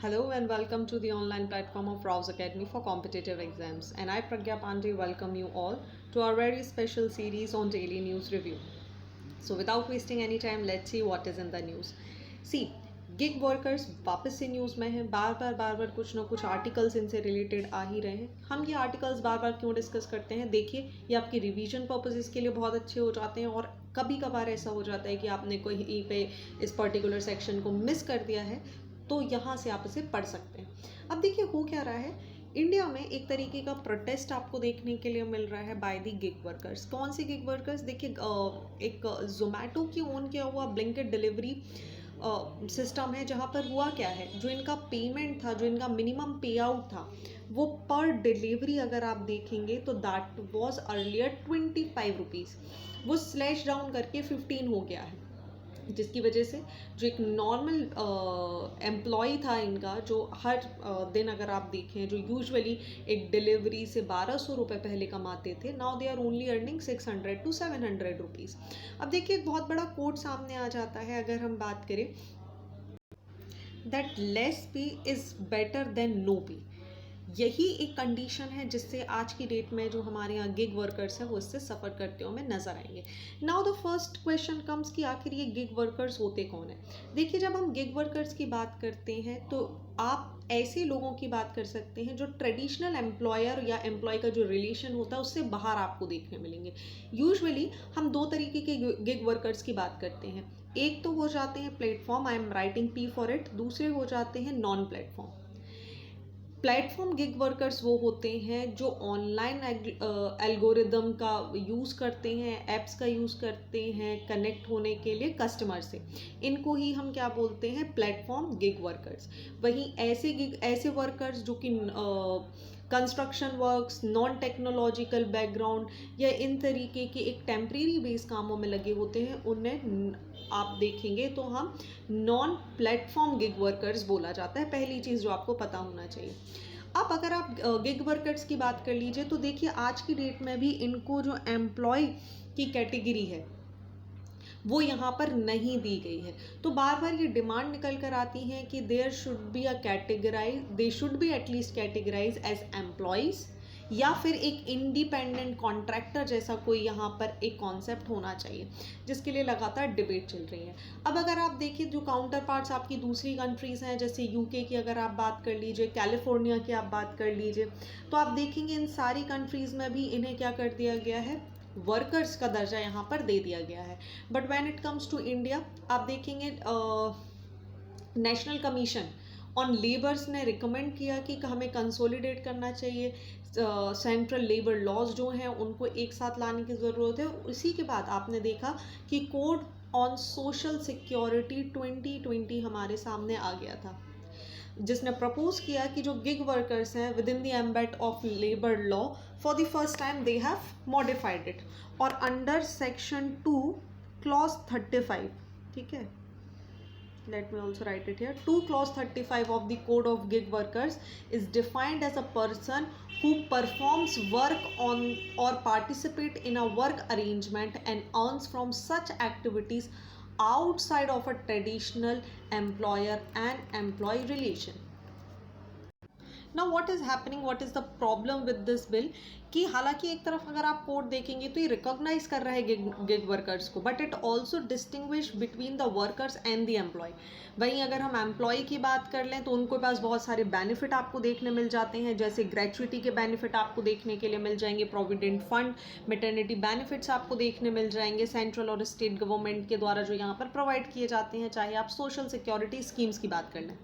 Hello and welcome to the online platform of Rouse Academy for competitive exams. And I, Pragya Pandey, welcome you all to our very special series on daily news review. So, without wasting any time, let's see what is in the news. See, gig workers वापस से news में हैं। बार बार कुछ ना कुछ articles इनसे related आ ही रहे हैं। हम ये आर्टिकल्स बार बार क्यों डिस्कस करते हैं? देखिए, ये आपकी रिवीजन पर्पसेस के लिए बहुत अच्छे हो जाते हैं और कभी कभार ऐसा हो जाता है कि आपने कहीं पे इस पर्टिकुलर सेक्शन को मिस कर दिया है, तो यहाँ से आप इसे पढ़ सकते हैं। अब देखिए हो क्या रहा है, इंडिया में एक तरीके का प्रोटेस्ट आपको देखने के लिए मिल रहा है बाय द गिग वर्कर्स। कौन से गिग वर्कर्स? देखिए, एक जोमेटो की ओन किया हुआ ब्लिंकिट डिलीवरी सिस्टम है, जहाँ पर हुआ क्या है, जो इनका पेमेंट था, जो इनका मिनिमम पे आउट था, वो पर डिलीवरी अगर आप देखेंगे तो दैट वाज अर्लियर 25 रुपीज़, वो स्लैश डाउन करके 15 हो गया है, जिसकी वजह से जो एक नॉर्मल एम्प्लॉय था इनका, जो हर दिन अगर आप देखें, जो यूजुअली एक डिलीवरी से 1200 रुपये पहले कमाते थे, now they are only earning 600 to 700 rupees. अब देखिए एक बहुत बड़ा कोड सामने आ जाता है अगर हम बात करें, दैट लेस पे इज़ बेटर देन नो पे। यही एक कंडीशन है जिससे आज की डेट में जो हमारे यहाँ गिग वर्कर्स हैं वो इससे सफ़र करते हुए नज़र आएंगे। Now the first question comes कि आखिर ये गिग वर्कर्स होते कौन है। देखिए, जब हम गिग वर्कर्स की बात करते हैं तो आप ऐसे लोगों की बात कर सकते हैं जो ट्रेडिशनल एम्प्लॉयर या एम्प्लॉय का जो रिलेशन होता है उससे बाहर आपको देखने मिलेंगे। यूजुअली हम दो तरीके के गिग वर्कर्स की बात करते हैं। एक तो हो जाते हैं platform, I am writing P for it. दूसरे हो जाते हैं non platform. Platform gig workers वो होते हैं जो ऑनलाइन एल्गोरिदम का यूज़ करते हैं, एप्स का यूज़ करते हैं कनेक्ट होने के लिए कस्टमर से। इनको ही हम क्या बोलते हैं? Platform gig workers. वहीं ऐसे वर्कर्स जो कि construction works, non technological background या इन तरीके के एक टेम्प्रेरी बेस कामों में लगे होते हैं, उन्हें आप देखेंगे तो हम नॉन प्लेटफॉर्म गिग वर्कर्स बोला जाता है। पहली चीज़ जो आपको पता होना चाहिए। अब अगर आप गिग वर्कर्स की बात कर लीजिए तो देखिए आज की डेट में भी इनको जो एम्प्लॉय की कैटेगरी है वो यहाँ पर नहीं दी गई है। तो बार बार ये डिमांड निकल कर आती है कि there should be a categorise, they should be at least categorise as employees, या फिर एक इंडिपेंडेंट कॉन्ट्रैक्टर जैसा कोई यहाँ पर एक कॉन्सेप्ट होना चाहिए, जिसके लिए लगातार डिबेट चल रही है। अब अगर आप देखिए जो काउंटर पार्ट्स आपकी दूसरी कंट्रीज़ हैं, जैसे यूके की अगर आप बात कर लीजिए, कैलिफोर्निया की आप बात कर लीजिए, तो आप देखेंगे इन सारी कंट्रीज़ में भी इन्हें क्या कर दिया गया है? वर्कर्स का दर्जा यहाँ पर दे दिया गया है। But when it comes to India, आप देखेंगे नेशनल कमीशन ऑन लेबर्स ने रिकमेंड किया कि हमें कंसोलिडेट करना चाहिए, सेंट्रल लेबर लॉज जो हैं उनको एक साथ लाने की ज़रूरत है। इसी के बाद आपने देखा कि कोड ऑन सोशल सिक्योरिटी 2020 हमारे सामने आ गया था, जिसने प्रपोज किया कि जो गिग वर्कर्स हैं within the ambit of labour law, for the first time they have modified it, और अंडर सेक्शन 2 क्लॉज 35, ठीक है, let me also write it here, 2 clause 35 of the code of gig workers is defined as a person who performs work on or participate in a work arrangement and earns from such activities outside of a traditional employer and employee relation. Now what is happening, what is the problem with this bill, कि हालांकि एक तरफ अगर आप code देखेंगे तो ये recognise कर रहा है गिग वर्कर्स को, but it also distinguish between the workers and the employee. वहीं अगर हम एम्प्लॉय की बात कर लें तो उनके पास बहुत सारे बेनिफिट आपको देखने मिल जाते हैं, जैसे ग्रेचुइटी के बेनिफिट आपको देखने के लिए मिल जाएंगे, प्रोविडेंट फंड, मैटरनिटी बेनिफिट्स आपको देखने मिल जाएंगे सेंट्रल और स्टेट गवर्नमेंट के द्वारा जो यहाँ पर प्रोवाइड किए जाते हैं, चाहे आप सोशल सिक्योरिटी स्कीम्स की बात कर लें।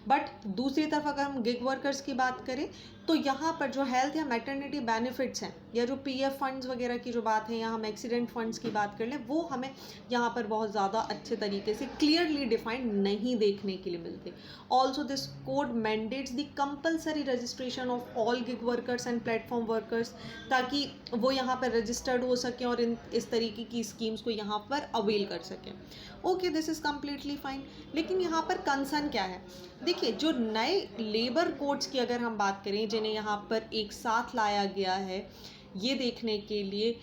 बट दूसरी तरफ अगर हम गिग वर्कर्स की बात करें तो यहाँ पर जो हेल्थ या मैटरनिटी बेनिफिट्स हैं, या जो पीएफ फंड्स वगैरह की जो बात है, या हम एक्सीडेंट फंड्स की बात कर लें, वो हमें यहाँ पर बहुत ज़्यादा अच्छे तरीके से क्लियरली डिफाइंड नहीं देखने के लिए मिलते। Also this code mandates the compulsory registration of all gig workers and platform workers, ताकि वो यहाँ पर रजिस्टर्ड हो सकें और इस तरीके की स्कीम्स को यहाँ पर अवेल कर सकें। Okay, this is completely fine. लेकिन यहाँ पर कंसर्न क्या है? देखिए, जो नए लेबर कोड्स की अगर हम बात करें, जिन्हें यहाँ पर एक साथ लाया गया है ये देखने के लिए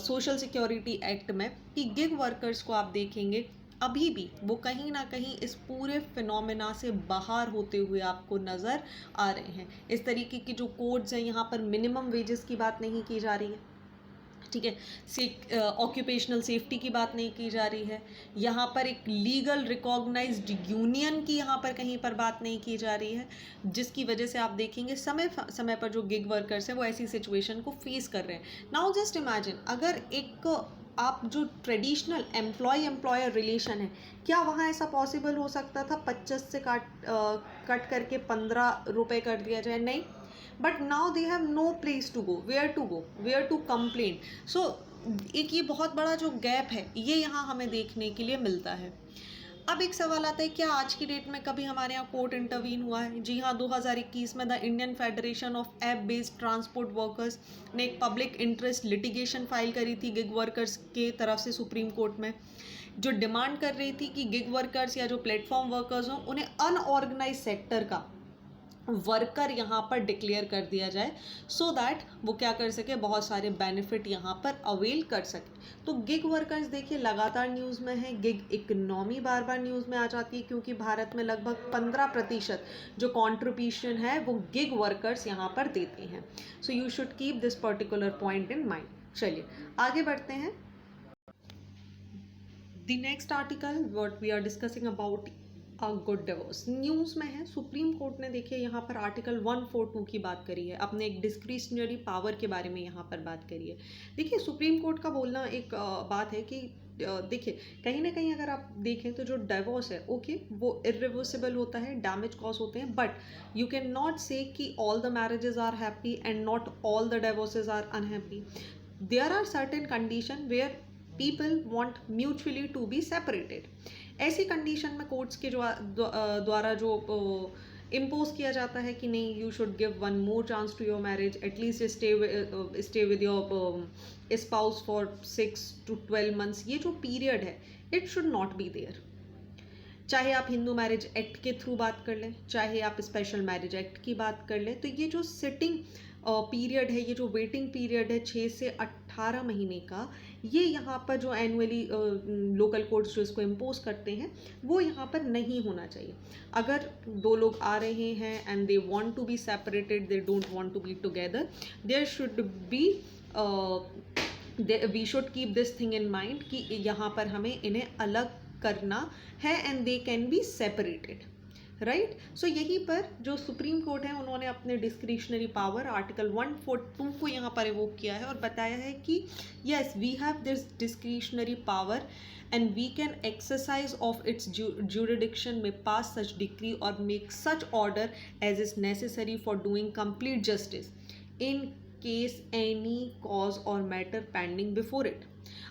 सोशल सिक्योरिटी एक्ट में, कि गिग वर्कर्स को आप देखेंगे अभी भी वो कहीं ना कहीं इस पूरे फिनोमेना से बाहर होते हुए आपको नज़र आ रहे हैं। इस तरीके की जो कोड्स हैं, यहाँ पर मिनिमम वेजेस की बात नहीं की जा रही है, ठीक है, ऑक्यूपेशनल सेफ्टी की बात नहीं की जा रही है, यहाँ पर एक लीगल रिकॉग्नाइज्ड यूनियन की यहाँ पर कहीं पर बात नहीं की जा रही है, जिसकी वजह से आप देखेंगे समय समय पर जो गिग वर्कर्स हैं वो ऐसी सिचुएशन को फेस कर रहे हैं। नाउ जस्ट इमेजिन, अगर एक आप जो ट्रेडिशनल एम्प्लॉयर रिलेशन है, क्या वहाँ ऐसा पॉसिबल हो सकता था 25 से कट करके 15 रुपए कर दिया जाए? नहीं। But now they have no place to go, where to complain. So एक ये बहुत बड़ा जो गैप है ये यहाँ हमें देखने के लिए मिलता है। अब एक सवाल आता है, क्या आज की डेट में कभी हमारे यहाँ कोर्ट इंटरवीन हुआ है? जी हाँ, 2021 में the Indian federation of app based transport workers ने एक पब्लिक इंटरेस्ट लिटिगेशन फाइल करी थी गिग वर्कर्स के तरफ से सुप्रीम कोर्ट में, जो डिमांड कर रही थी कि गिग वर्कर्स या जो प्लेटफॉर्म वर्कर्स हों उन्हें अनऑर्गेनाइज सेक्टर का वर्कर यहाँ पर डिक्लेयर कर दिया जाए, सो दैट वो क्या कर सके, बहुत सारे बेनिफिट यहाँ पर अवेल कर सके। तो गिग वर्कर्स देखिए लगातार न्यूज़ में है, गिग इकोनॉमी बार बार न्यूज़ में आ जाती है, क्योंकि भारत में लगभग 15% जो कॉन्ट्रीब्यूशन है वो गिग वर्कर्स यहाँ पर देते हैं। So you should keep this particular point in mind. चलिए आगे बढ़ते हैं। The next article what we are discussing about good divorce news में है। सुप्रीम कोर्ट ने देखिए यहाँ पर आर्टिकल 142 की बात करी है, अपने एक डिस्क्रिशनरी पावर के बारे में यहाँ पर बात करी है। देखिए सुप्रीम कोर्ट का बोलना एक बात है कि देखिए कहीं ना कहीं अगर आप देखें तो जो डिवोर्स है ओके वो इरिवर्सिबल होता है, डैमेज कॉज होते हैं, but you can not say that all the marriages are happy and not all the divorces are unhappy. There are certain condition where people want mutually to be separated. ऐसी condition में courts के जो द्वारा जो impose किया जाता है कि नहीं, you should give one more chance to your marriage, at least stay with your spouse for 6 to 12 months, ये जो पीरियड है it should not be there. चाहे आप हिंदू मैरिज एक्ट के थ्रू बात कर लें, चाहे आप स्पेशल मैरिज एक्ट की बात कर लें, तो ये जो सिटिंग पीरियड है, ये जो वेटिंग पीरियड है 6 से 18 महीने का, ये यहाँ पर जो एनुअली लोकल कोर्ट्स जो इसको इम्पोज करते हैं वो यहाँ पर नहीं होना चाहिए। अगर दो लोग आ रहे हैं and they want to be separated, they don't want to be together, there should be we should keep this thing in mind कि यहाँ पर हमें इन्हें अलग करना है and they can be separated, right. So यहीं पर जो सुप्रीम कोर्ट है उन्होंने अपने डिस्क्रिशनरी पावर आर्टिकल 142 को यहाँ पर इवोक किया है और बताया है कि yes we have this discretionary power and we can exercise of its jurisdiction में पास सच डिक्री और make such order as is necessary for doing complete justice in case any cause और matter pending before it.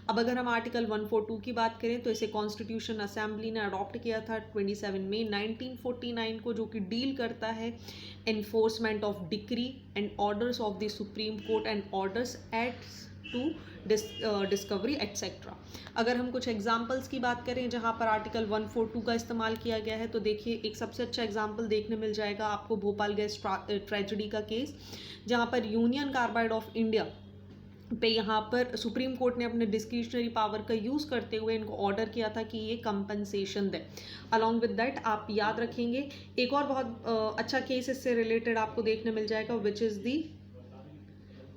अब अगर हम article 142 की बात करें तो इसे कॉन्स्टिट्यूशन असेंबली ने अडॉप्ट किया था 27 मई 1949 को, जो कि डील करता है enforcement of decree and orders of the Supreme Court and orders at to discovery etcetera. अगर हम कुछ एग्जाम्पल्स की बात करें जहां पर आर्टिकल 142 का इस्तेमाल किया गया है, तो देखिए एक सबसे अच्छा एग्जाम्पल देखने मिल जाएगा आपको भोपाल गैस ट्रेजेडी का केस, जहां पर यूनियन कार्बाइड ऑफ इंडिया पे यहाँ पर सुप्रीम कोर्ट ने अपने डिस्क्रिशनरी पावर का यूज़ करते हुए इनको ऑर्डर किया था कि ये compensation they. Along with that आप याद रखेंगे एक और बहुत अच्छा केस इससे रिलेटेड आपको देखने मिल जाएगा, which is the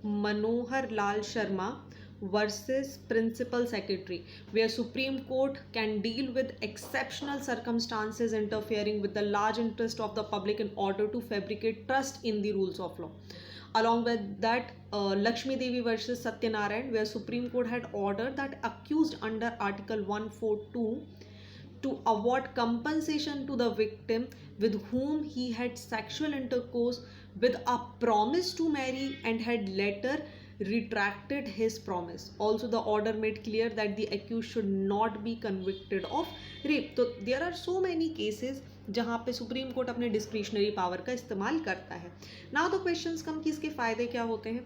Manohar Lal Sharma versus principal secretary, where Supreme Court can deal with exceptional circumstances interfering with the large interest of the public in order to fabricate trust in the rules of law. Along with that, Lakshmi Devi versus Satyanarayan, where Supreme Court had ordered that accused under Article 142 to award compensation to the victim with whom he had sexual intercourse with a promise to marry and had later retracted his promise. Also, the order made clear that the accused should not be convicted of rape. तो there are so many cases जहाँ पे supreme court अपने discretionary power का इस्तेमाल करता है। Now the questions कम कि इसके फ़ायदे क्या होते हैं।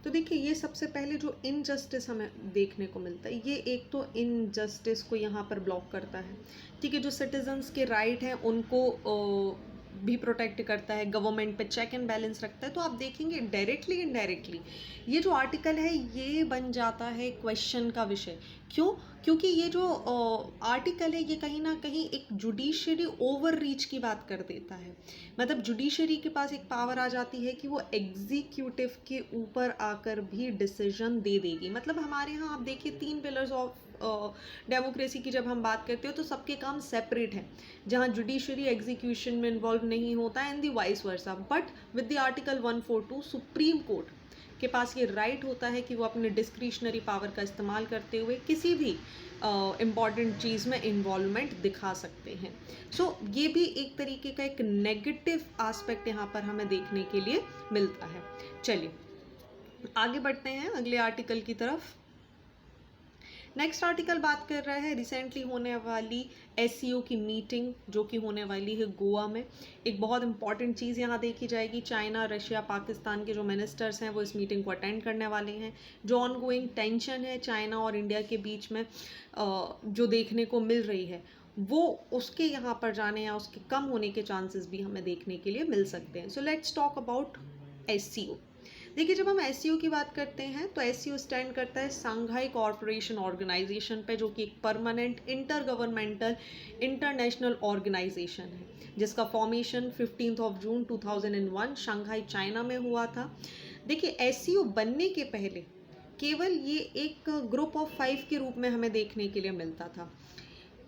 तो देखिए ये सबसे पहले जो इनजस्टिस हमें देखने को मिलता है, ये एक तो इनजस्टिस को यहाँ पर ब्लॉक करता है, ठीक है। जो सिटीजन्स के राइट हैं उनको भी प्रोटेक्ट करता है, गवर्नमेंट पे चेक एंड बैलेंस रखता है। तो आप देखेंगे डायरेक्टली इनडायरेक्टली ये जो आर्टिकल है ये बन जाता है क्वेश्चन का विषय क्यों? क्योंकि ये जो आर्टिकल है ये कहीं ना कहीं एक जुडिशरी ओवर रीच की बात कर देता है। मतलब जुडिशरी के पास एक पावर आ जाती है कि वो एग्जीक्यूटिव के ऊपर आकर भी डिसीजन दे देगी। मतलब हमारे यहाँ आप देखिए 3 पिलर्स ऑफ डेमोक्रेसी की जब हम बात करते हो तो सबके काम सेपरेट हैं, जहाँ जुडिशरी एग्जीक्यूशन में इन्वॉल्व नहीं होता है and the vice versa. But with the article 142 supreme court के पास ये राइट होता है कि वो अपने डिस्क्रिशनरी पावर का इस्तेमाल करते हुए किसी भी इम्पॉर्टेंट चीज़ में इन्वॉल्वमेंट दिखा सकते हैं। सो ये भी एक तरीके का एक नेगेटिव एस्पेक्ट यहाँ पर हमें देखने के लिए मिलता है। चलिए आगे बढ़ते हैं अगले आर्टिकल की तरफ। नेक्स्ट आर्टिकल बात कर रहा है रिसेंटली होने वाली एससीओ की मीटिंग जो कि होने वाली है गोवा में। एक बहुत इंपॉर्टेंट चीज़ यहाँ देखी जाएगी, चाइना, रशिया, पाकिस्तान के जो मिनिस्टर्स हैं वो इस मीटिंग को अटेंड करने वाले हैं। जो ऑनगोइंग टेंशन है चाइना और इंडिया के बीच में जो देखने को मिल रही है वो उसके यहाँ पर जाने या उसके कम होने के चांसेस भी हमें देखने के लिए मिल सकते हैं। So let's talk about SCO. देखिए जब हम एससीओ की बात करते हैं तो एससीओ स्टैंड करता है संघाई कॉरपोरेशन ऑर्गेनाइजेशन पे, जो कि एक permanent inter governmental international organisation है जिसका फॉर्मेशन 15 जून 2001 शंघाई चाइना में हुआ था। देखिए एससीओ बनने के पहले केवल ये एक ग्रुप ऑफ 5 के रूप में हमें देखने के लिए मिलता था।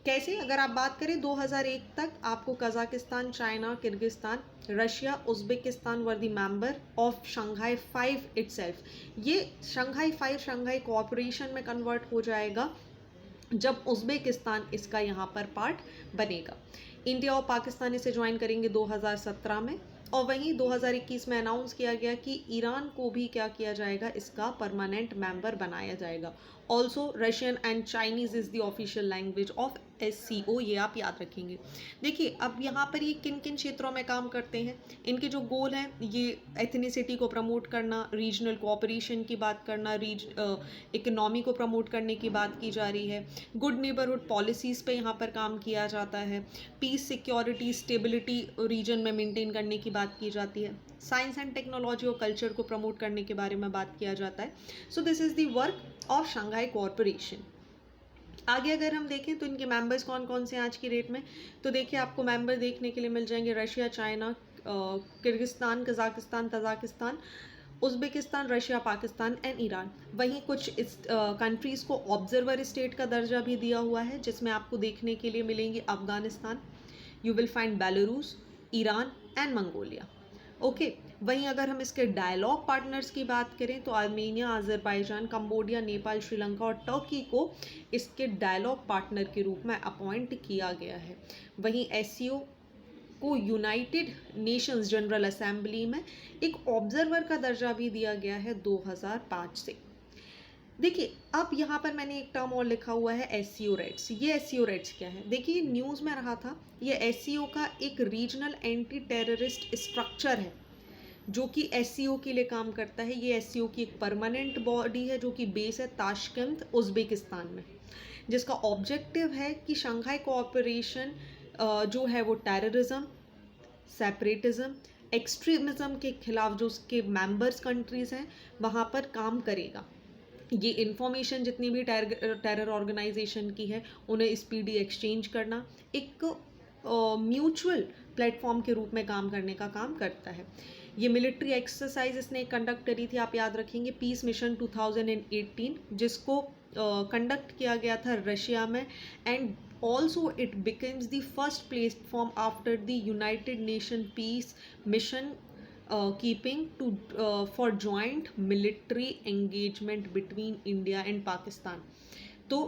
कैसे? अगर आप बात करें 2001 तक आपको Kazakhstan, China, Kyrgyzstan, Russia, Uzbekistan were the member of Shanghai 5 itself. ये शंघाई 5 शंघाई कोऑपरेशन में कन्वर्ट हो जाएगा जब उज्बेकिस्तान इसका यहाँ पर पार्ट बनेगा। इंडिया और पाकिस्तान इसे ज्वाइन करेंगे 2017 में, और वहीं 2021 में अनाउंस किया गया कि ईरान को भी क्या किया जाएगा, इसका परमानेंट मेंबर बनाया जाएगा। Also Russian and Chinese is the official language of SCO, ये आप याद रखेंगे। देखिए अब यहाँ पर ये किन किन क्षेत्रों में काम करते हैं, इनके जो गोल हैं ये एथनिसिटी को प्रमोट करना, रीजनल कोऑपरेशन की बात करना, इकोनॉमी को प्रमोट करने की बात की जा रही है, गुड नेबरहुड पॉलिसीज़ पे यहाँ पर काम किया जाता है, पीस, सिक्योरिटी, स्टेबिलिटी रीजन में मेंटेन करने की बात की जाती है, साइंस एंड टेक्नोलॉजी और कल्चर को प्रमोट करने के बारे में बात किया जाता है। So this is the work of Shanghai corporation. आगे अगर हम देखें तो इनके मेंबर्स कौन कौन से हैं आज की डेट में, तो देखिए आपको मेंबर देखने के लिए मिल जाएंगे Russia, China, Kyrgyzstan, Kazakhstan, Tajikistan, Uzbekistan, Russia, Pakistan and Iran. वहीं कुछ इस कंट्रीज़ को ऑब्जर्वर स्टेट का दर्जा भी दिया हुआ है जिसमें आपको देखने के लिए मिलेंगे Afghanistan, you will find Belarus, Iran and Mongolia. Okay वहीं अगर हम इसके डायलॉग पार्टनर्स की बात करें तो Armenia, Azerbaijan, Cambodia, Nepal, Sri Lanka और टर्की को इसके डायलॉग पार्टनर के रूप में अपॉइंट किया गया है। वहीं एससीओ को यूनाइटेड नेशंस जनरल असेंबली में एक ऑब्जर्वर का दर्जा भी दिया गया है 2005 से। देखिए अब यहाँ पर मैंने एक टर्म और लिखा हुआ है एससीओ रेट्स। ये एससीओ रेट्स क्या है? देखिए न्यूज़ में रहा था, ये एससीओ का एक रीजनल एंटी टेररिस्ट स्ट्रक्चर है जो कि एससीओ के लिए काम करता है। ये एससीओ की एक परमानेंट बॉडी है जो कि बेस है ताशकंद, उज्बेकिस्तान में, जिसका ऑब्जेक्टिव है कि शंघाई कोऑपरेशन जो है वो टेररिज्म, सेपरेटिज्म, एक्सट्रीमिज्म के खिलाफ जो उसके मेंबर्स कंट्रीज़ हैं वहाँ पर काम करेगा। ये इन्फॉर्मेशन जितनी भी टेरर ऑर्गेनाइजेशन की है उन्हें स्पीडी एक्सचेंज करना, एक म्यूचुअल प्लेटफॉर्म के रूप में काम करने का काम करता है। ये मिलिट्री एक्सरसाइज इसने कंडक्ट करी थी, आप याद रखेंगे, पीस मिशन 2018, जिसको कंडक्ट किया गया था रशिया में, and also it becomes the first platform after the United Nation peace mission keeping to for joint military engagement between India and Pakistan। तो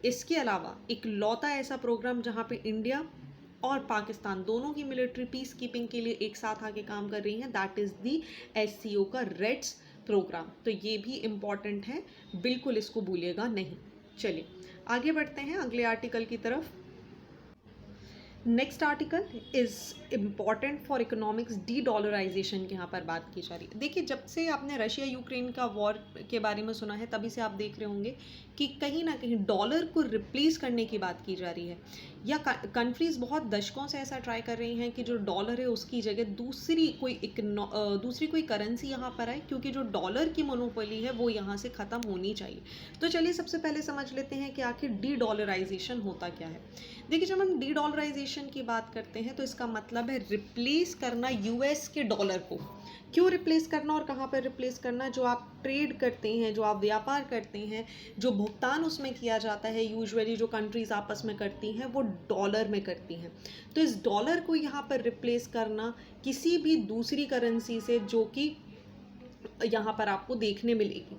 इसके अलावा एक लौता ऐसा प्रोग्राम जहाँ पे इंडिया और पाकिस्तान दोनों की मिलिट्री पीस कीपिंग के लिए एक साथ आके काम कर रही हैं, दैट इज़ दी एससीओ का रेड्स प्रोग्राम। तो ये भी इम्पॉर्टेंट है, बिल्कुल इसको भूलिएगा नहीं। चलिए आगे बढ़ते हैं अगले आर्टिकल की तरफ। Next article is important for economics, de dollarisation की यहाँ पर बात की जा रही है। देखिए जब से आपने रशिया यूक्रेन का वॉर के बारे में सुना है तभी से आप देख रहे होंगे कि कहीं ना कहीं डॉलर को रिप्लेस करने की बात की जा रही है। या कंट्रीज़ बहुत दशकों से ऐसा ट्राई कर रही हैं कि जो डॉलर है उसकी जगह दूसरी कोई करेंसी यहाँ पर आए, क्योंकि जो डॉलर की मोनोपोली है वो यहाँ से ख़त्म होनी चाहिए। तो चलिए सबसे पहले समझ लेते हैं कि आखिर डी डॉलराइजेशन होता क्या है। देखिए, जब हम डी डॉलराइजेशन की बात करते हैं तो इसका मतलब है रिप्लेस करना यूएस के डॉलर को। क्यों रिप्लेस करना और कहाँ पर रिप्लेस करना? जो आप ट्रेड करते हैं, जो आप व्यापार करते हैं, जो भुगतान उसमें किया जाता है, यूजुअली जो कंट्रीज़ आपस में करती हैं वो डॉलर में करती हैं। तो इस डॉलर को यहाँ पर रिप्लेस करना किसी भी दूसरी करेंसी से जो कि यहाँ पर आपको देखने मिलेगी।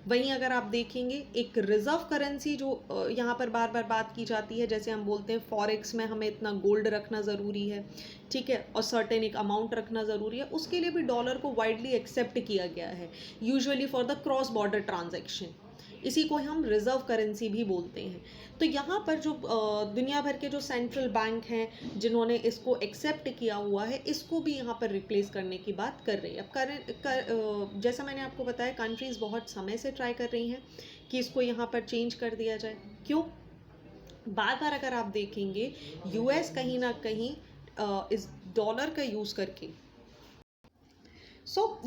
वहीं अगर आप देखेंगे एक रिजर्व करेंसी जो यहाँ पर बार बार बात की जाती है, जैसे हम बोलते हैं फॉरेक्स में हमें इतना गोल्ड रखना ज़रूरी है, ठीक है, और सर्टेन एक अमाउंट रखना ज़रूरी है, उसके लिए भी डॉलर को वाइडली एक्सेप्ट किया गया है, usually for the cross border transaction. इसी को हम रिजर्व करेंसी भी बोलते हैं। तो यहाँ पर जो दुनिया भर के जो सेंट्रल बैंक हैं जिन्होंने इसको एक्सेप्ट किया हुआ है, इसको भी यहाँ पर रिप्लेस करने की बात कर रही है। अब जैसा मैंने आपको बताया, कंट्रीज़ बहुत समय से ट्राई कर रही हैं कि इसको यहाँ पर चेंज कर दिया जाए। क्यों? बार बार अगर आप देखेंगे यूएस कहीं ना कहीं इस डॉलर का यूज़ करके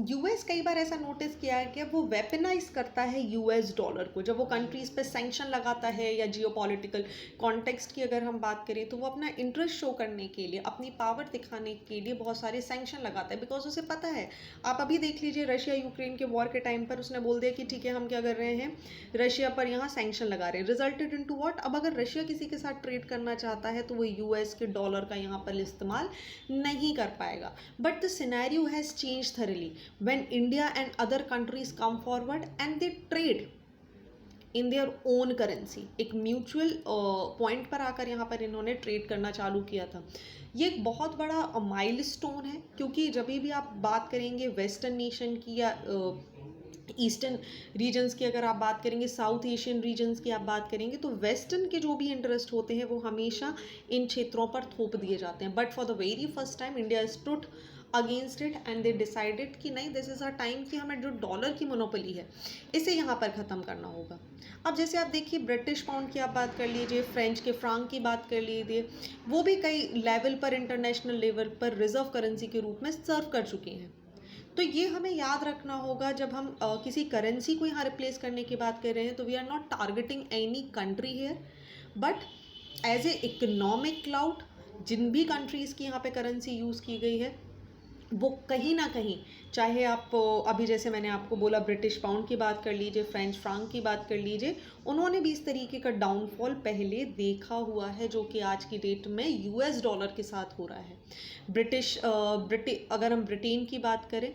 यूएस कई बार ऐसा नोटिस किया है कि वो वेपनाइज करता है यूएस डॉलर को। जब वो कंट्रीज़ पे सैंक्शन लगाता है या जियोपॉलिटिकल कॉन्टेक्स्ट की अगर हम बात करें तो वो अपना इंटरेस्ट शो करने के लिए, अपनी पावर दिखाने के लिए बहुत सारे सैंक्शन लगाता है, बिकॉज उसे पता है। आप अभी देख लीजिए, रशिया यूक्रेन के वॉर के टाइम पर उसने बोल दिया कि ठीक है, हम क्या कर रहे हैं, रशिया पर यहाँ सैंक्शन लगा रहे हैं। Resulted in to what? अब अगर रशिया किसी के साथ ट्रेड करना चाहता है तो वो यूएस के डॉलर का यहाँ पर इस्तेमाल नहीं कर पाएगा। But the scenario has change thoroughly when India and other countries come forward and they trade in their own currency। एक म्यूचुअल पॉइंट पर आकर यहाँ पर इन्होंने ट्रेड करना चालू किया था। ये एक बहुत बड़ा माइलस्टोन है, क्योंकि जब भी आप बात करेंगे वेस्टर्न नेशन की या ईस्टर्न रीजन्स की, अगर आप बात करेंगे साउथ एशियन रीजन्स की आप बात करेंगे, तो वेस्टर्न के जो भी इंटरेस्ट होते हैं वो हमेशा इन क्षेत्रों पर थोप दिए जाते हैं। But for the very first time India stood against it and they decided कि नहीं, दिस इज़ अ टाइम कि हमें जो डॉलर की मोनोपोली है इसे यहाँ पर ख़त्म करना होगा। अब जैसे आप देखिए, ब्रिटिश पाउंड की आप बात कर लीजिए, फ्रेंच के फ्रांक की बात कर लीजिए, वो भी कई लेवल पर, इंटरनेशनल लेवल पर रिजर्व करेंसी के रूप में सर्व कर चुके हैं। तो ये हमें याद रखना होगा जब हम किसी करेंसी को यहाँ रिप्लेस करने की बात कर रहे हैं। तो we are not targeting any country here, but as a economic clout जिन भी कंट्रीज़ की यहाँ पे करेंसी यूज़ की गई है वो कहीं ना कहीं, चाहे आप अभी जैसे मैंने आपको बोला ब्रिटिश पाउंड की बात कर लीजिए, फ्रेंच फ्रांक की बात कर लीजिए, उन्होंने भी इस तरीके का डाउनफॉल पहले देखा हुआ है जो कि आज की डेट में यूएस डॉलर के साथ हो रहा है। अगर हम ब्रिटेन की बात करें,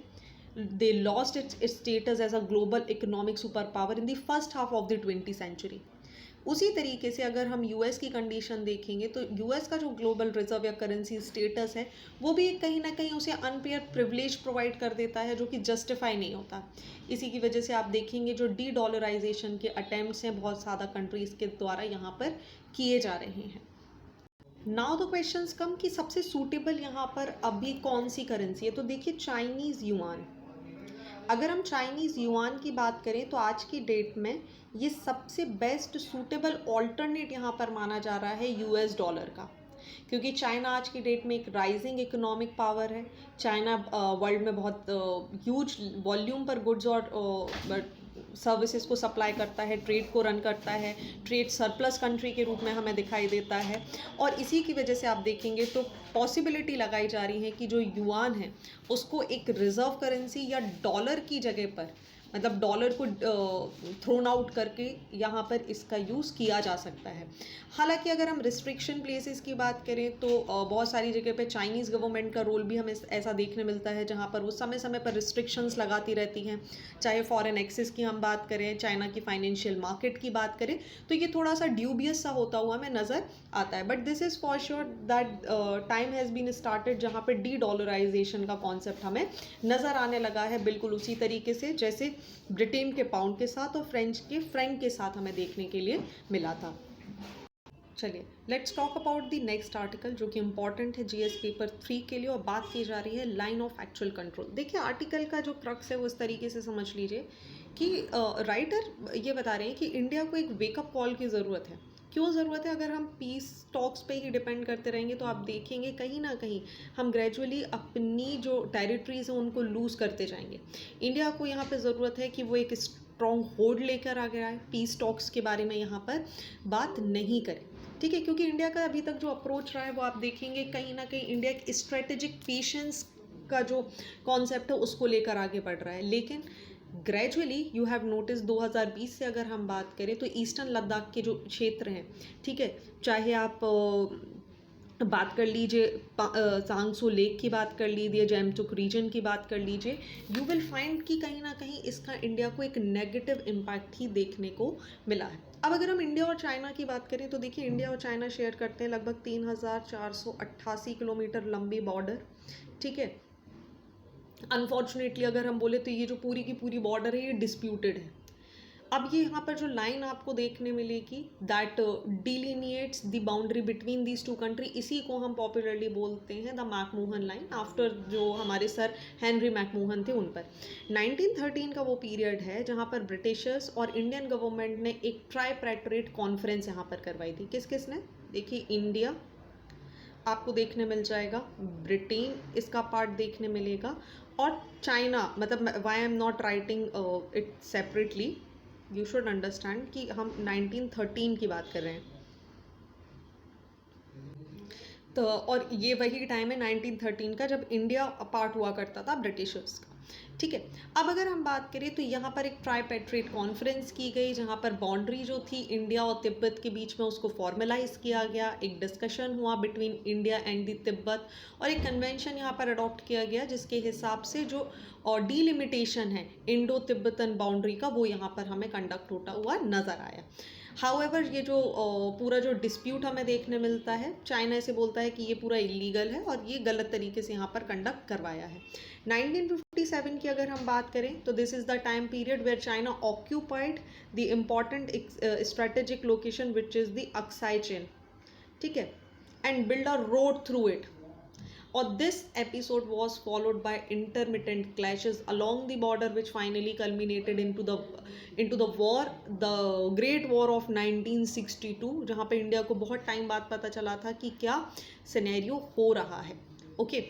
they lost its status as a global economic superpower in the first half of the 20th century। उसी तरीके से अगर हम यूएस की कंडीशन देखेंगे तो यूएस का जो ग्लोबल रिजर्व या करेंसी स्टेटस है वो भी कहीं ना कहीं उसे अनफेयर प्रिविलेज प्रोवाइड कर देता है, जो कि जस्टिफाई नहीं होता। इसी की वजह से आप देखेंगे जो डी डॉलराइजेशन के अटेम्प्ट्स हैं बहुत ज़्यादा कंट्रीज़ के द्वारा यहाँ पर किए जा रहे हैं। नाउ द क्वेश्चंस कम कि सबसे सूटेबल यहाँ पर अभी कौन सी करेंसी है। तो देखिए, चाइनीज़ युआन। अगर हम चाइनीज़ युआन की बात करें तो आज की डेट में ये सबसे बेस्ट सूटेबल ऑल्टरनेट यहाँ पर माना जा रहा है यूएस डॉलर का, क्योंकि चाइना आज की डेट में एक राइजिंग इकोनॉमिक पावर है। चाइना वर्ल्ड में बहुत ह्यूज वॉल्यूम पर गुड्स और सर्विसेज को सप्लाई करता है, ट्रेड को रन करता है, ट्रेड सरप्लस कंट्री के रूप में हमें दिखाई देता है। और इसी की वजह से आप देखेंगे तो पॉसिबिलिटी लगाई जा रही है कि जो युआन है उसको एक रिजर्व करेंसी या डॉलर की जगह पर, मतलब डॉलर को थ्रोन आउट करके यहाँ पर इसका यूज़ किया जा सकता है। हालांकि अगर हम रिस्ट्रिक्शन प्लेसेस की बात करें तो बहुत सारी जगह पे चाइनीज़ गवर्नमेंट का रोल भी हमें ऐसा देखने मिलता है, जहाँ पर वो समय समय पर रिस्ट्रिक्शंस लगाती रहती हैं। चाहे फॉरेन एक्सेस की हम बात करें, चाइना की फाइनेंशियल मार्केट की बात करें, तो ये थोड़ा सा ड्यूबियस सा होता हुआ हमें नज़र आता है। But this is for sure that time has been started जहाँ पर डी डॉलराइजेशन का कॉन्सेप्ट हमें नज़र आने लगा है, बिल्कुल उसी तरीके से जैसे ब्रिटेन के पाउंड के साथ और फ्रेंच के फ्रैंक के साथ हमें देखने के लिए मिला था। चलिए, let's talk about the next article जो कि इम्पॉर्टेंट है जीएस पेपर 3 के लिए, और बात की जा रही है लाइन ऑफ एक्चुअल कंट्रोल। देखिए, आर्टिकल का जो क्रक्स है वो इस तरीके से समझ लीजिए कि राइटर ये बता रहे हैं कि इंडिया को एक वेकअप कॉल की ज़रूरत है, क्यों ज़रूरत है? अगर हम पीस टॉक्स पे ही डिपेंड करते रहेंगे तो आप देखेंगे कहीं ना कहीं हम ग्रेजुअली अपनी जो टेरिटरीज हैं उनको लूज़ करते जाएंगे। इंडिया को यहाँ पे ज़रूरत है कि वो एक स्ट्रॉन्ग होल्ड लेकर आ गया है, पीस टॉक्स के बारे में यहाँ पर बात नहीं करें, ठीक है? क्योंकि इंडिया का अभी तक जो अप्रोच रहा है वो आप देखेंगे कहीं ना कहीं इंडिया एक स्ट्रेटेजिक पेशेंस का जो कॉन्सेप्ट है उसको लेकर आगे बढ़ रहा है। लेकिन ग्रेजुअली यू हैव नोटिस 2020 से अगर हम बात करें तो ईस्टर्न लद्दाख के जो क्षेत्र हैं, ठीक है, चाहे आप बात कर लीजिए सांगसो लेक की बात कर लीजिए, जैमचुक रीजन की बात कर लीजिए, यू विल फाइंड कि कहीं ना कहीं इसका इंडिया को एक नेगेटिव इम्पैक्ट ही देखने को मिला है। अब अगर हम इंडिया और चाइना की बात करें तो देखिए इंडिया और चाइना शेयर करते हैं लगभग 3488 किलोमीटर लंबी बॉर्डर, ठीक है। अनफॉर्चुनेटली अगर हम बोले तो ये जो पूरी की पूरी बॉर्डर है ये डिस्प्यूटेड है। अब ये यहाँ पर जो लाइन आपको देखने मिलेगी that delineates the boundary between these two country, इसी को हम पॉपुलरली बोलते हैं द मैकमोहन लाइन, आफ्टर जो हमारे सर हेनरी मैकमोहन थे उन पर। 1913 का वो पीरियड है जहाँ पर ब्रिटिशर्स और इंडियन गवर्नमेंट ने एक ट्राइप्रेटरेट कॉन्फ्रेंस यहाँ पर करवाई थी। किस किस ने? देखिए इंडिया आपको देखने मिल जाएगा, ब्रिटेन इसका पार्ट देखने मिलेगा, और चाइना, मतलब why I am not writing it separately, you should understand कि हम 1913 की बात कर रहे हैं। तो और ये वही टाइम है 1913 का जब इंडिया पार्ट हुआ करता था ब्रिटिशर्स का, ठीक है। अब अगर हम बात करें तो यहाँ पर एक ट्राइपेट्रेट कॉन्फ्रेंस की गई जहाँ पर बाउंड्री जो थी इंडिया और तिब्बत के बीच में उसको फॉर्मलाइज किया गया, एक डिस्कशन हुआ between India and the Tibet, और एक कन्वेंशन यहाँ पर अडॉप्ट किया गया जिसके हिसाब से जो और डीलिमिटेशन है इंडो तिब्बतन बाउंड्री का वो यहाँ पर हमें कंडक्ट होता हुआ नज़र आया। हाउएवर ये जो पूरा जो डिस्प्यूट हमें देखने मिलता है, चाइना इसे बोलता है कि ये पूरा इलीगल है और ये गलत तरीके से यहाँ पर कंडक्ट करवाया है। 1957 की अगर हम बात करें तो this is the time period where China occupied the important strategic location which is the Aksai Chin, ठीक है, and build a road through it. Or this episode was followed by intermittent clashes along the border, which finally culminated into the war, the Great War of 1962, जहाँ पे India को बहुत time बाद पता चला था कि क्या सिनेरियो हो रहा है। ओके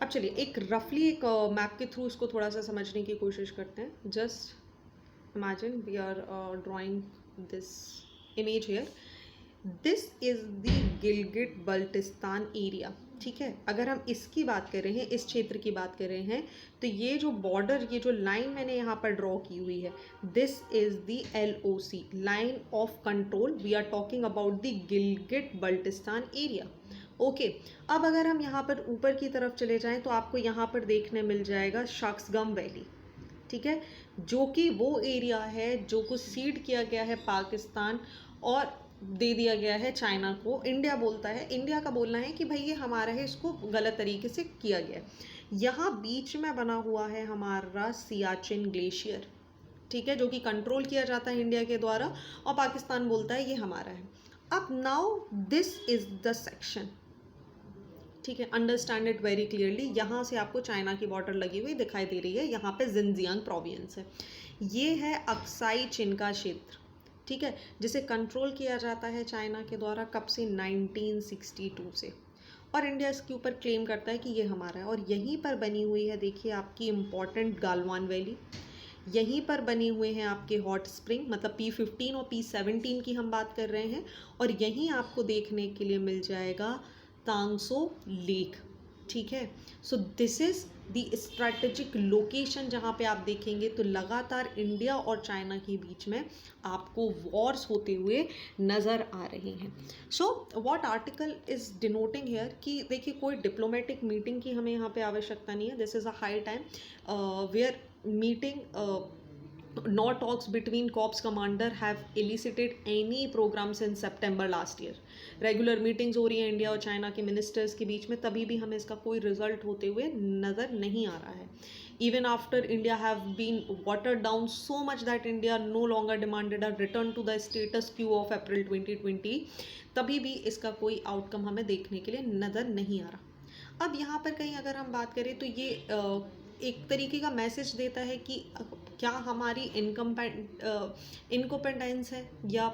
अब चलिए एक रफली एक मैप के थ्रू इसको थोड़ा सा समझने की कोशिश करते हैं। Just imagine we are drawing this image here, this is the Gilgit Baltistan area, ठीक है। अगर हम इसकी बात कर रहे हैं, इस क्षेत्र की बात कर रहे हैं, तो ये जो बॉर्डर, ये जो लाइन मैंने यहाँ पर ड्रॉ की हुई है, this is the LOC, line of control. We are talking about the Gilgit Baltistan area. Okay अब अगर हम यहाँ पर ऊपर की तरफ चले जाएं तो आपको यहाँ पर देखने मिल जाएगा शख्सगम वैली, ठीक है, जो कि वो एरिया है जो कुछ सीड किया गया है पाकिस्तान और दे दिया गया है चाइना को। इंडिया बोलता है, इंडिया का बोलना है कि भाई ये हमारा है, इसको गलत तरीके से किया गया है। यहाँ बीच में बना हुआ है हमारा सियाचिन ग्लेशियर, ठीक है, जो कि कंट्रोल किया जाता है इंडिया के द्वारा और पाकिस्तान बोलता है ये हमारा है। अब now this is the section, ठीक है, अंडरस्टैंड इट वेरी क्लियरली। यहाँ से आपको चाइना की बॉर्डर लगी हुई दिखाई दे रही है, यहाँ पे जिनजियांग प्रोविंस है, ये है अक्साई चिन का क्षेत्र, ठीक है, जिसे कंट्रोल किया जाता है चाइना के द्वारा कब से? 1962 से, और इंडिया इसके ऊपर क्लेम करता है कि ये हमारा है। और यहीं पर बनी हुई है, देखिए आपकी इम्पॉर्टेंट गालवान वैली, यहीं पर बने हुए हैं आपके हॉट स्प्रिंग, मतलब P15 और P17 की हम बात कर रहे हैं, और यहीं आपको देखने के लिए मिल जाएगा तांगसो लेक, ठीक है। So this is the strategic location जहाँ पे आप देखेंगे तो लगातार इंडिया और चाइना के बीच में आपको वॉर्स होते हुए नज़र आ रहे हैं। So what article is denoting here कि देखिए कोई डिप्लोमेटिक मीटिंग की हमें यहाँ पे आवश्यकता नहीं है। This is a high time where meeting no talks between corps commander have elicited any program since September last year. Regular meetings हो रही हैं इंडिया और चाइना के मिनिस्टर्स के बीच में, तभी भी हमें इसका कोई रिजल्ट होते हुए नज़र नहीं आ रहा है। even after India have been watered down so much that India no longer demanded a return to the status quo of April 2020, तभी भी इसका कोई आउटकम हमें देखने के लिए नज़र नहीं आ रहा। अब यहाँ पर कहीं अगर हम बात करें तो ये एक तरीके का मैसेज देता है कि क्या हमारी इनकम्पेटेंस है या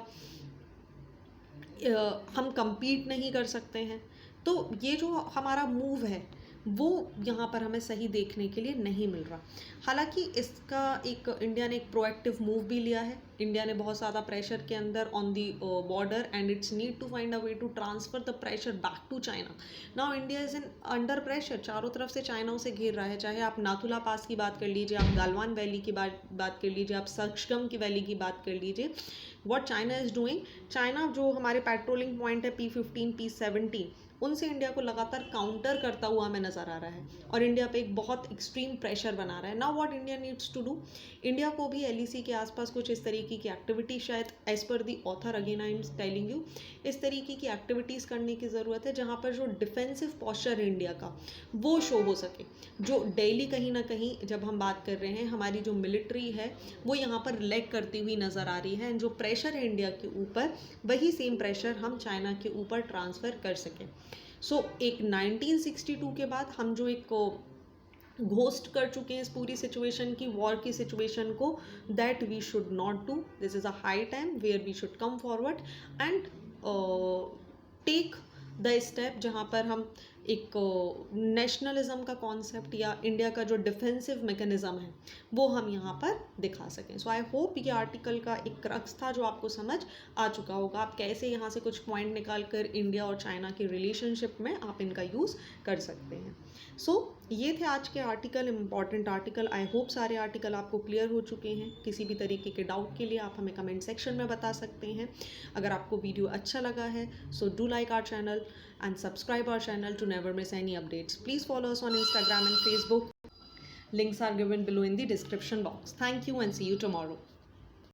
हम compete नहीं कर सकते हैं। तो ये जो हमारा मूव है वो यहाँ पर हमें सही देखने के लिए नहीं मिल रहा। हालांकि इसका एक इंडिया ने एक प्रोएक्टिव मूव भी लिया है। इंडिया ने बहुत ज़्यादा प्रेशर के अंदर on the border and its need to find a way to transfer the pressure back to China. Now India is in under pressure, चारों तरफ से चाइना उसे घेर रहा है। चाहे आप नाथुला पास की बात कर लीजिए, आप गालवान वैली की बात कर लीजिए, आप सक्सगम की वैली की बात कर लीजिए। What China is doing, China जो हमारे पेट्रोलिंग पॉइंट है P15 P17 उनसे इंडिया को लगातार काउंटर करता हुआ हमें नज़र आ रहा है और इंडिया पे एक बहुत एक्सट्रीम प्रेशर बना रहा है। Now what India needs to do, India को भी LEC के आसपास कुछ इस तरीके की एक्टिविटी, शायद as per the author again I am telling you, इस तरीके की एक्टिविटीज़ करने की ज़रूरत है जहाँ पर जो डिफेंसिव पॉस्चर है इंडिया का वो शो हो सके। जो डेली कहीं ना कहीं जब हम बात कर रहे हैं हमारी जो मिलिट्री है वो यहाँ पर लैग करती हुई नज़र आ रही है एंड जो प्रेशर है इंडिया के ऊपर वही सेम प्रेशर हम चाइना के ऊपर ट्रांसफ़र कर सकें। सो एक 1962 के बाद हम जो एक घोस्ट कर चुके हैं इस पूरी सिचुएशन की, वॉर की सिचुएशन को, that we should not do. This is a high time where we should come forward and take the step जहाँ पर हम एक नेशनलिज्म का कॉन्सेप्ट या इंडिया का जो डिफेंसिव मैकेनिज्म है वो हम यहाँ पर दिखा सकें। सो आई होप ये आर्टिकल का एक क्रक्स था जो आपको समझ आ चुका होगा। आप कैसे यहाँ से कुछ पॉइंट निकाल कर इंडिया और चाइना के रिलेशनशिप में आप इनका यूज़ कर सकते हैं। सो ये थे आज के article, important article. I hope सारे आर्टिकल आपको क्लियर हो चुके हैं। किसी भी तरीके के डाउट के लिए आप हमें कमेंट सेक्शन में बता सकते हैं। अगर आपको वीडियो अच्छा लगा है so do like our channel and subscribe our channel to never miss any updates. Please follow us on Instagram and Facebook. Links are given below in the description box. Thank you and see you tomorrow.